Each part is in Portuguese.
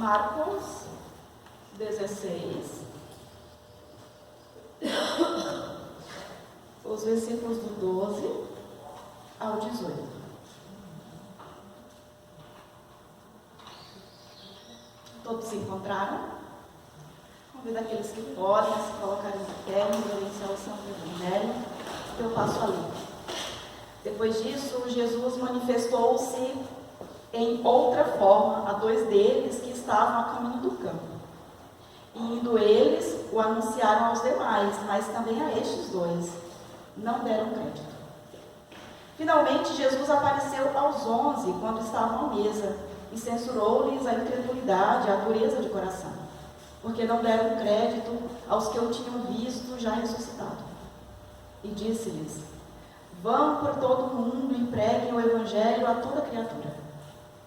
Marcos 16, os versículos do 12 ao 18. Todos se encontraram? Convido aqueles que podem se colocarem de pé em reverência ao Santo Evangelho, que eu passo a ler. Depois disso, Jesus manifestou-se em outra forma a dois deles que estavam a caminho do campo. E indo eles, o anunciaram aos demais, mas também a estes dois não deram crédito. Finalmente, Jesus apareceu aos 11, quando estavam à mesa, e censurou-lhes a incredulidade, a dureza de coração, porque não deram crédito aos que o tinham visto já ressuscitado. E disse-lhes: vão por todo o mundo e preguem o Evangelho a toda criatura.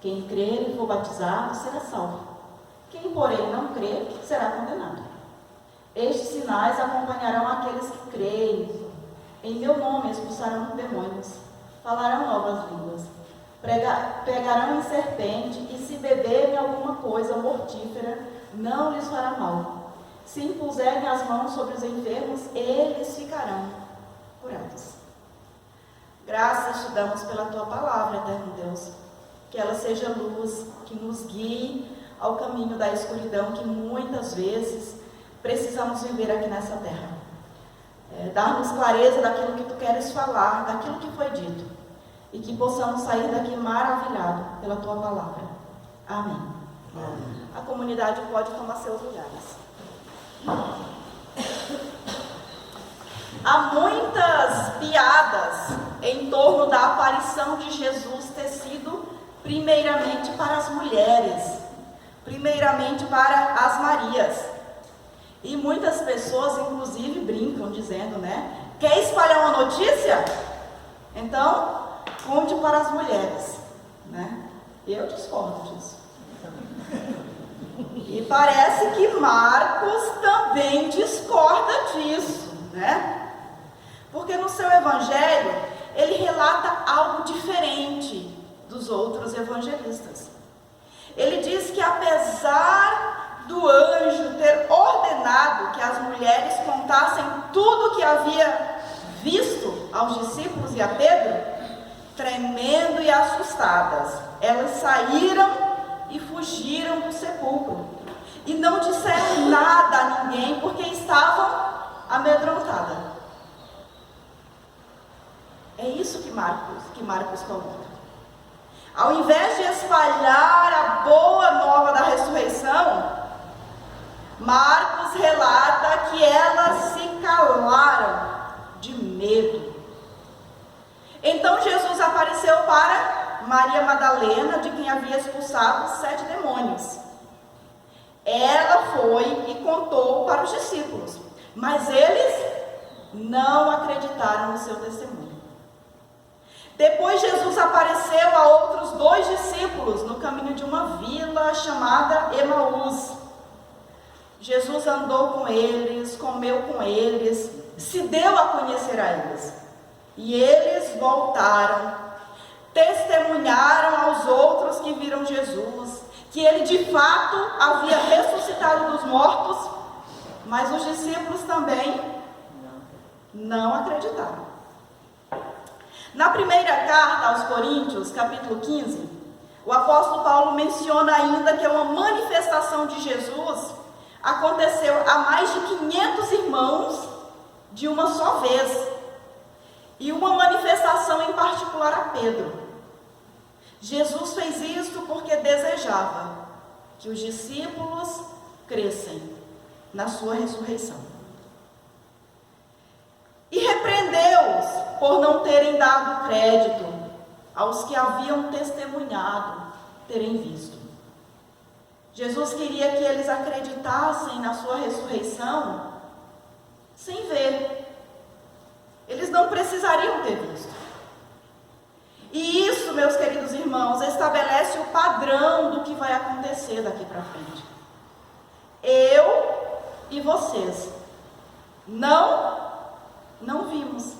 Quem crer e for batizado será salvo. Quem, porém, não crer, será condenado. Estes sinais acompanharão aqueles que creem. Em meu nome expulsarão demônios, falarão novas línguas, pegarão em serpente, e se beberem alguma coisa mortífera, não lhes fará mal. Se impuserem as mãos sobre os enfermos, eles ficarão curados. Graças te damos pela tua palavra, eterno Deus. Que ela seja luz, que nos guie ao caminho da escuridão que muitas vezes precisamos viver aqui nessa terra. Dar-nos clareza daquilo que tu queres falar, daquilo que foi dito, e que possamos sair daqui maravilhados pela tua palavra. Amém. Amém. A comunidade pode tomar seus lugares. Há muitas piadas em torno da aparição de Jesus ter sido primeiramente para as mulheres, primeiramente para as Marias. E muitas pessoas, inclusive, brincam dizendo, quer espalhar uma notícia? Então, conte para as mulheres, Eu discordo disso. E parece que Marcos também discorda disso, Porque no seu evangelho, ele relata algo diferente dos outros evangelistas. Ele diz que apesar do anjo ter ordenado que as mulheres contassem tudo o que havia visto aos discípulos e a Pedro, tremendo e assustadas, elas saíram e fugiram do sepulcro e não disseram nada a ninguém porque estavam amedrontadas. É isso que Marcos coloca. Ao invés de espalhar a boa nova da ressurreição, Marcos relata que elas se calaram de medo. Então Jesus apareceu para Maria Madalena, de quem havia expulsado 7 demônios. Ela foi e contou para os discípulos, mas eles não acreditaram no seu testemunho. Depois Jesus apareceu a outros 2 discípulos no caminho de uma vila chamada Emaús. Jesus andou com eles, comeu com eles, se deu a conhecer a eles. E eles voltaram, testemunharam aos outros que viram Jesus, que ele de fato havia ressuscitado dos mortos, mas os discípulos também não acreditaram. Na primeira carta aos Coríntios, capítulo 15, o apóstolo Paulo menciona ainda que uma manifestação de Jesus aconteceu a mais de 500 irmãos de uma só vez, e uma manifestação em particular a Pedro. Jesus fez isto porque desejava que os discípulos crescem na sua ressurreição. E repreendeu-os por não terem dado crédito aos que haviam testemunhado terem visto. Jesus queria que eles acreditassem na sua ressurreição sem ver. Eles não precisariam ter visto. E isso, meus queridos irmãos, estabelece o padrão do que vai acontecer daqui para frente. Eu e vocês não vimos.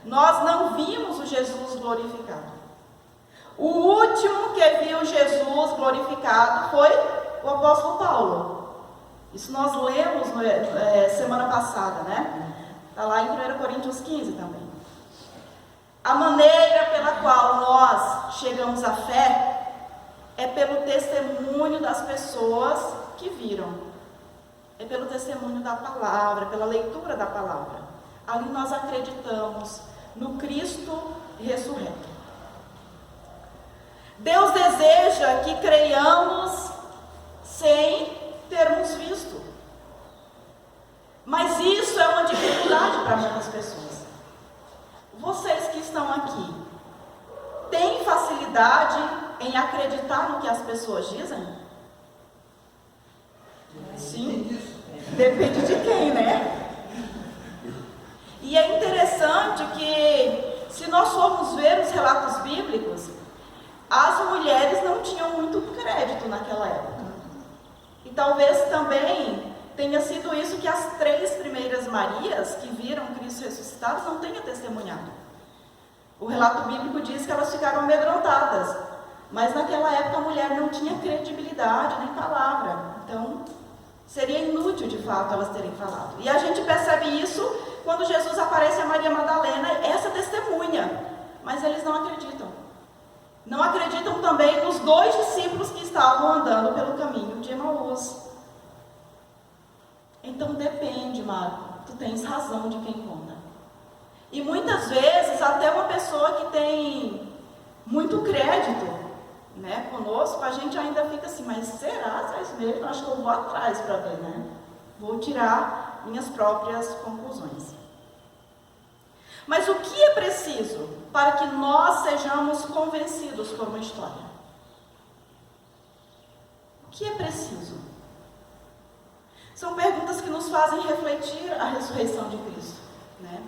Nós não vimos o Jesus glorificado. O último que viu Jesus glorificado foi o apóstolo Paulo. Isso nós lemos semana passada, né? Está lá em 1 Coríntios 15 também. A maneira pela qual nós chegamos à fé é pelo testemunho das pessoas que viram. É pelo testemunho da palavra, pela leitura da palavra. Ali nós acreditamos no Cristo ressurreto. Deus deseja que creiamos sem termos visto. Mas isso é uma dificuldade para muitas pessoas. Vocês que estão aqui, têm facilidade em acreditar no que as pessoas dizem? Sim, depende de quem, né? E é interessante que, se nós formos ver os relatos bíblicos, as mulheres não tinham muito crédito naquela época. E talvez também tenha sido isso que as 3 primeiras Marias que viram Cristo ressuscitado não tenham testemunhado. O relato bíblico diz que elas ficaram amedrontadas, mas naquela época a mulher não tinha credibilidade nem palavra. Então, seria inútil de fato elas terem falado. E a gente percebe isso quando Jesus aparece a Maria Madalena, essa testemunha, mas eles não acreditam. Não acreditam também nos 2 discípulos que estavam andando pelo caminho de Emaús. Então depende, Marco, tu tens razão de quem conta. E muitas vezes até uma pessoa que tem muito crédito, né, conosco, a gente ainda fica assim, mas será isso mesmo? Acho que eu vou atrás para ver, né? Vou tirar minhas próprias conclusões. Mas o que é preciso para que nós sejamos convencidos por uma história? O que é preciso? São perguntas que nos fazem refletir a ressurreição de Cristo, né?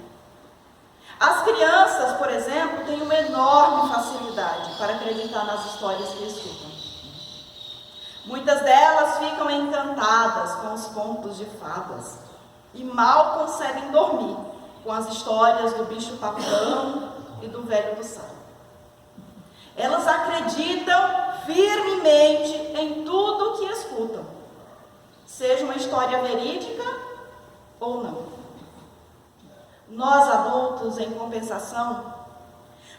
As crianças, por exemplo, têm uma enorme facilidade para acreditar nas histórias que escutam. Muitas delas ficam encantadas com os contos de fadas e mal conseguem dormir com as histórias do bicho-papão e do velho do sal. Elas acreditam firmemente em tudo que escutam, seja uma história verídica ou não. Nós adultos, em compensação,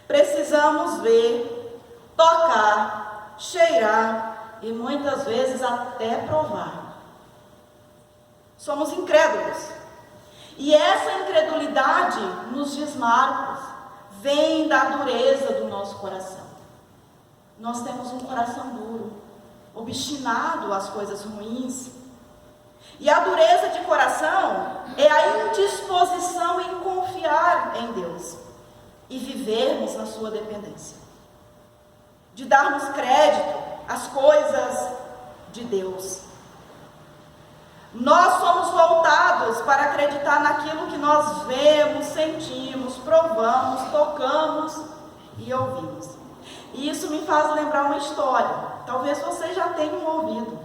precisamos ver, tocar, cheirar e muitas vezes até provar. Somos incrédulos. E essa incredulidade, nos diz Marcos, vem da dureza do nosso coração. Nós temos um coração duro, obstinado às coisas ruins. E a dureza de coração é a indisposição em confiar em Deus e vivermos na sua dependência. De darmos crédito às coisas de Deus. Nós somos voltados para acreditar naquilo que nós vemos, sentimos, provamos, tocamos e ouvimos. E isso me faz lembrar uma história. Talvez vocês já tenham ouvido.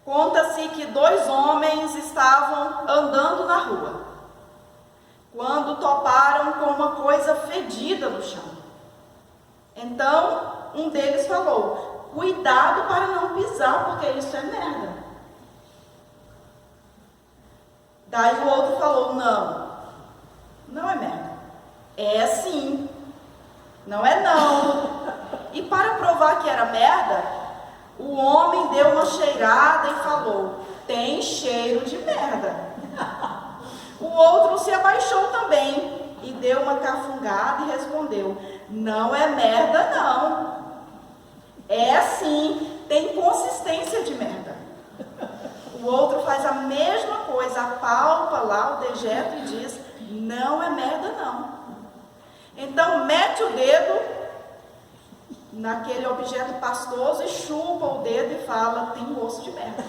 Conta-se que 2 homens estavam andando na rua, quando toparam com uma coisa fedida no chão. Então, um deles falou: cuidado para não pisar, porque isso é merda. Daí o outro falou: não é merda. É sim. Não é não. E para provar que era merda, o homem deu uma cheirada e falou: tem cheiro de merda. O outro se abaixou também e deu uma cafungada e respondeu: não é merda não. É sim, tem consistência de merda. O outro faz a mesma coisa, apalpa lá o dejeto e diz: não é merda não. Então mete o dedo naquele objeto pastoso e chupa o dedo e fala: tem gosto de merda.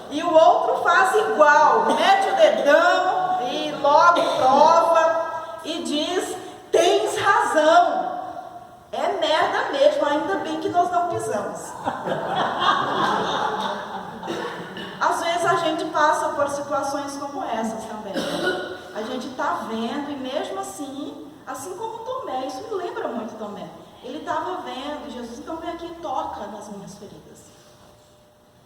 E o outro faz igual, mete o dedão e logo prova e diz: tens razão, é merda mesmo, ainda bem que nós não pisamos. Às vezes a gente passa por situações como essas também. A gente está vendo e mesmo assim Assim como Tomé, isso me lembra muito Tomé. Ele estava vendo Jesus, então vem aqui e toca nas minhas feridas.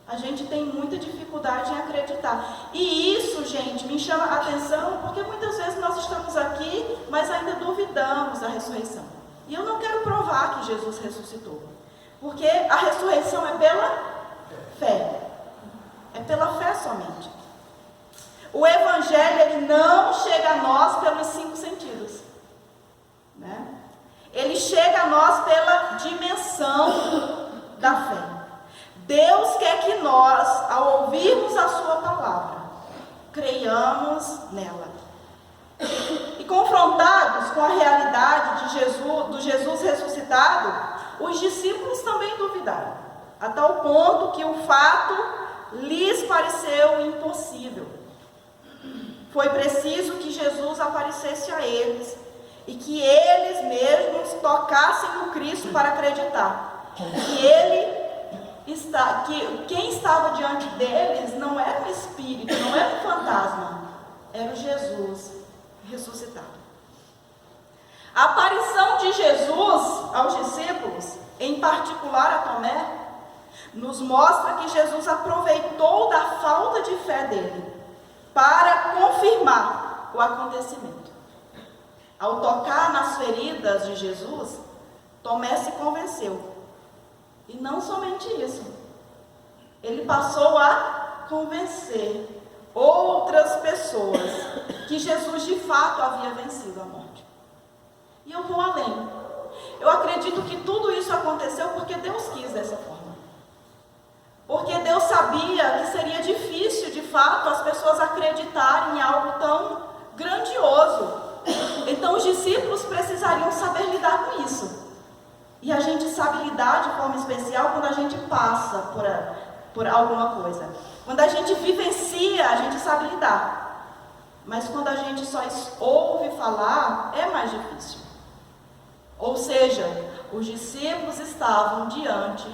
A gente tem muita dificuldade em acreditar. E isso, gente, me chama a atenção, porque muitas vezes nós estamos aqui, mas ainda duvidamos da ressurreição. E eu não quero provar que Jesus ressuscitou, porque a ressurreição é pela fé. É pela fé somente. O Evangelho, ele não chega a nós pelos 5 sentidos, né? Ele chega a nós pela dimensão da fé. Deus quer que nós, ao ouvirmos a sua palavra, creiamos nela. E confrontados com a realidade de Jesus, do Jesus ressuscitado, os discípulos também duvidaram, a tal ponto que o fato lhes pareceu impossível. Foi preciso que Jesus aparecesse a eles e que eles mesmos tocassem no Cristo para acreditar que quem estava diante deles não era um espírito, não era um fantasma, era o Jesus ressuscitado. A aparição de Jesus aos discípulos, em particular a Tomé, nos mostra que Jesus aproveitou da falta de fé dele para confirmar o acontecimento. Ao tocar nas feridas de Jesus, Tomé se convenceu. E não somente isso, ele passou a convencer outras pessoas que Jesus de fato havia vencido a morte. E eu vou além. Eu acredito que tudo isso aconteceu porque Deus quis dessa forma. Porque Deus sabia que seria difícil, de fato, as pessoas acreditarem em algo tão grandioso. Então os discípulos precisariam saber lidar com isso. E a gente sabe lidar de forma especial quando a gente passa por alguma coisa. Quando a gente vivencia, a gente sabe lidar. Mas quando a gente só ouve falar, é mais difícil. Ou seja, os discípulos estavam diante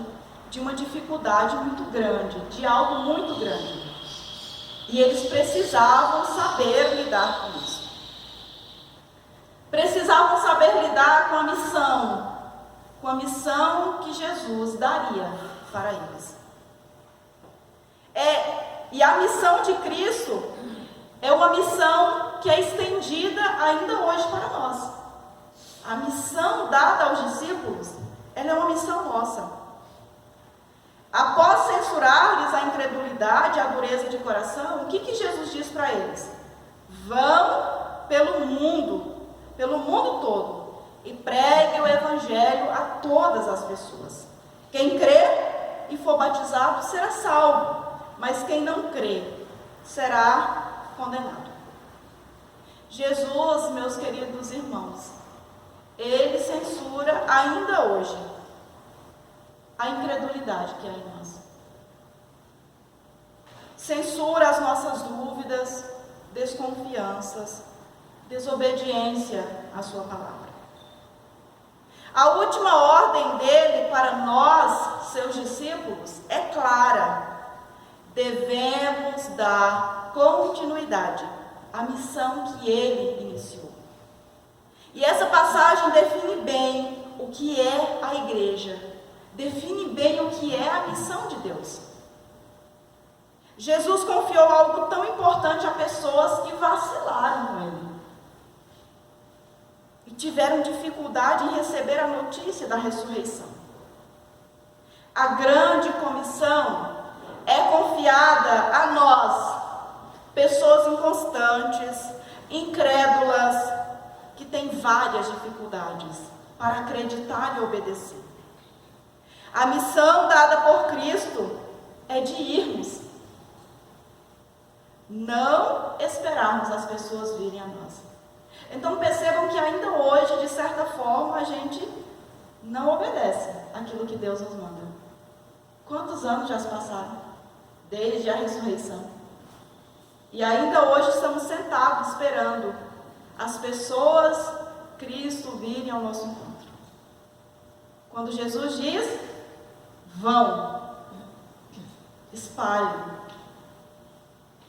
de uma dificuldade muito grande, de algo muito grande. E eles precisavam saber lidar com isso. Precisavam saber lidar com a missão que Jesus daria para eles. E a missão de Cristo é uma missão que é estendida ainda hoje para nós. A missão dada aos discípulos, ela é uma missão nossa. Após censurar-lhes a incredulidade e a dureza de coração, o que Jesus diz para eles? Vão pelo mundo todo, e pregue o Evangelho a todas as pessoas. Quem crer e for batizado será salvo, mas quem não crer será condenado. Jesus, meus queridos irmãos, ele censura ainda hoje a incredulidade que há em nós. Censura as nossas dúvidas, desconfianças, desobediência à sua palavra. A última ordem dele para nós, seus discípulos, é clara. Devemos dar continuidade à missão que ele iniciou. E essa passagem define bem o que é a igreja, define bem o que é a missão de Deus. Jesus confiou algo tão importante a pessoas que vacilaram com ele e tiveram dificuldade em receber a notícia da ressurreição. A grande comissão é confiada a nós, pessoas inconstantes, incrédulas, que têm várias dificuldades para acreditar e obedecer. A missão dada por Cristo é de irmos, não esperarmos as pessoas virem a nós. Então percebam que ainda hoje, de certa forma, a gente não obedece aquilo que Deus nos manda. Quantos anos já se passaram desde a ressurreição? E ainda hoje estamos sentados esperando as pessoas, Cristo, virem ao nosso encontro. Quando Jesus diz, vão, espalhem.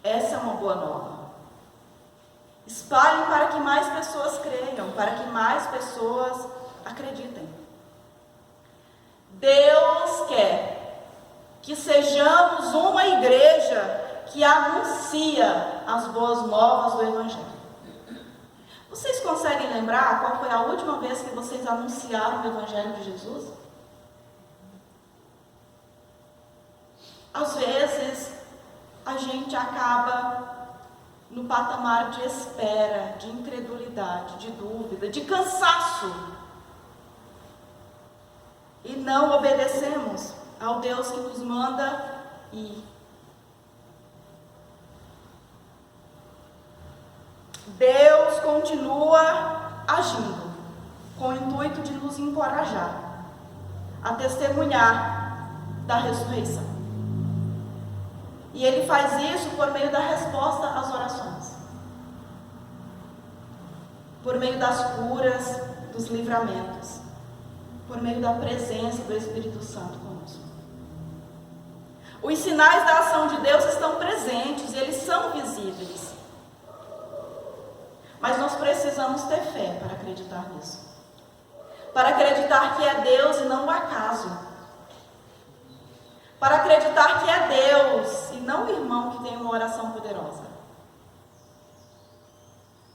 Essa é uma boa nova. Espalhem para que mais pessoas creiam, para que mais pessoas acreditem. Deus quer que sejamos uma igreja que anuncia as boas novas do Evangelho. Vocês conseguem lembrar qual foi a última vez que vocês anunciaram o Evangelho de Jesus? Às vezes, a gente acaba no patamar de espera, de incredulidade, de dúvida, de cansaço. E não obedecemos ao Deus que nos manda ir. Deus continua agindo, com o intuito de nos encorajar a testemunhar da ressurreição. E Ele faz isso por meio da resposta às orações, por meio das curas, dos livramentos, por meio da presença do Espírito Santo conosco. Os sinais da ação de Deus estão presentes, eles são visíveis. Mas nós precisamos ter fé para acreditar nisso. Para acreditar que é Deus e não o acaso. Para acreditar que é Deus e não o irmão que tem uma oração poderosa.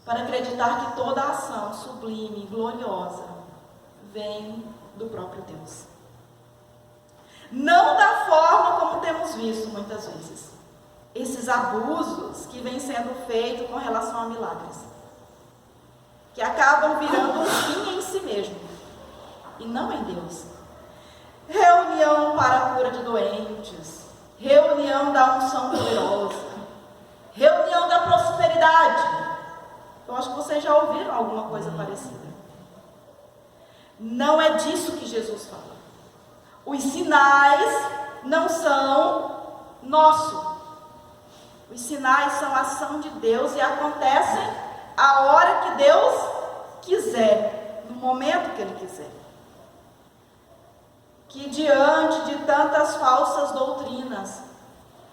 Para acreditar que toda a ação sublime e gloriosa vem do próprio Deus. Não da forma como temos visto muitas vezes. Esses abusos que vêm sendo feitos com relação a milagres. Que acabam virando um fim em si mesmo, e não em Deus. Reunião para a cura de doentes, reunião da unção poderosa, reunião da prosperidade. Eu acho que vocês já ouviram alguma coisa parecida. Não é disso que Jesus fala. Os sinais não são nossos. Os sinais são a ação de Deus e acontecem a hora que Deus quiser, no momento que Ele quiser. Que diante de tantas falsas doutrinas,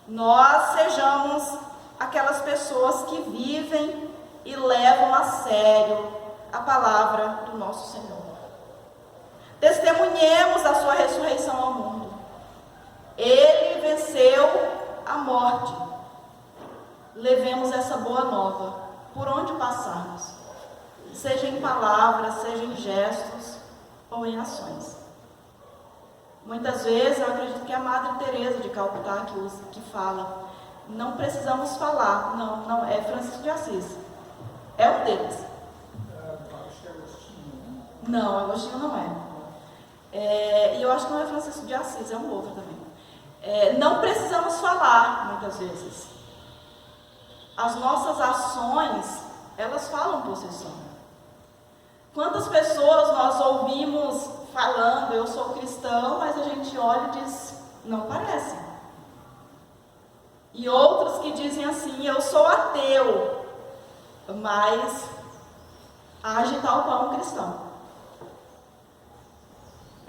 nós sejamos aquelas pessoas que vivem e levam a sério a palavra do nosso Senhor. Testemunhemos a sua ressurreição ao mundo. Ele venceu a morte. Levemos essa boa nova por onde passarmos, seja em palavras, seja em gestos ou em ações. Muitas vezes eu acredito que é a Madre Teresa de Calcutá que fala, não precisamos falar, não é Francisco de Assis, é um deles. Não, Agostinho não é. E eu acho que não é Francisco de Assis, é um outro também. Não precisamos falar muitas vezes. As nossas ações, elas falam por si só. Quantas pessoas nós ouvimos falando, eu sou cristão, mas a gente olha e diz, não parece. E outros que dizem assim, eu sou ateu, mas age tal qual um cristão.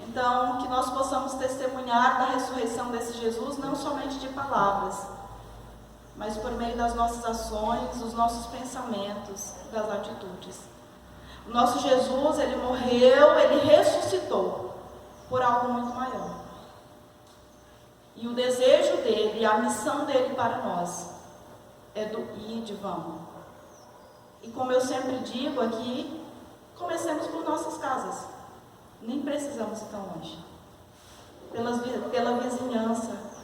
Então, que nós possamos testemunhar da ressurreição desse Jesus, não somente de palavras, mas por meio das nossas ações, dos nossos pensamentos, das atitudes. O nosso Jesus, Ele morreu, Ele ressuscitou por algo muito maior. E o desejo dEle, e a missão dEle para nós, é do ide, vamos. E como eu sempre digo aqui, comecemos por nossas casas. Nem precisamos ir tão longe. Pela vizinhança.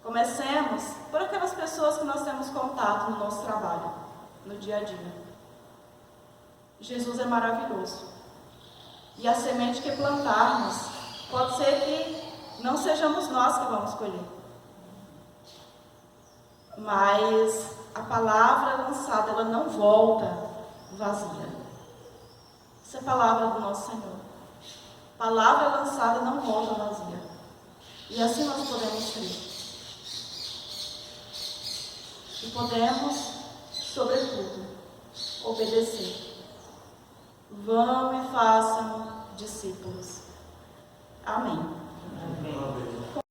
Comecemos por aquelas pessoas que nós temos contato no nosso trabalho, no dia a dia. Jesus é maravilhoso. E a semente que plantarmos, pode ser que não sejamos nós que vamos colher. Mas a palavra lançada, ela não volta vazia. Isso é a palavra do nosso Senhor. Palavra lançada não volta vazia. E assim nós podemos crer. E podemos, sobretudo, obedecer. Vão e façam discípulos. Amém. Amém.